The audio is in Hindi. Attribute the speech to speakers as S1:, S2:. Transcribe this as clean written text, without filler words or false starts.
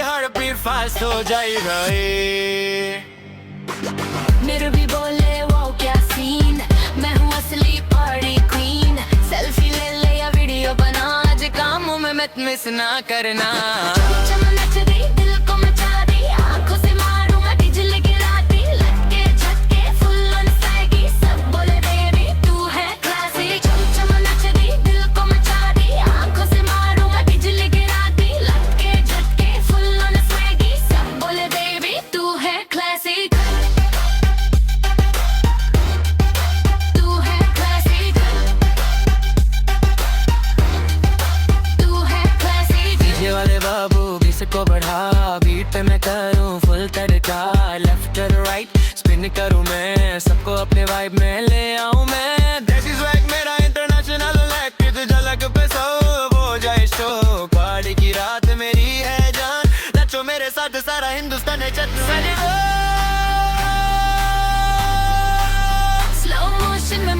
S1: हर बीट फास्ट हो जाएगा ये।
S2: मेरे भी बोले वो क्या सीन, मैं हूँ असली पार्टी क्वीन। सेल्फी ले ले या वीडियो बना, आज कामों में मत मिस ना करना। चम नच दी, दिल को मचा दी, आंखों से मारूं मैं बिजली गिराती। लटके झटके फुल ऑन सैगी, सब बोले बेबी तू है क्लासी। चम नच दी, दिल को मचा दी, आंखों से मारूं मैं बिजली गिराती। लटके झटके फुल ऑन सैगी, सब बोले बेबी तू है क्लासी।
S1: को बढ़ा बीट पे मैं करूँ फुल तड़का। लेफ्ट और राइट स्पिन करूँ मैं, सबको अपने वाइब में ले आऊँ मैं। This is like मेरा इंटरनेशनल लाइफ, किस झलक पे सब हो जाए शो। पार्टी की रात मेरी है जान, नचो मेरे साथ सारा हिंदुस्तान है चत।
S2: स्लो मोशन में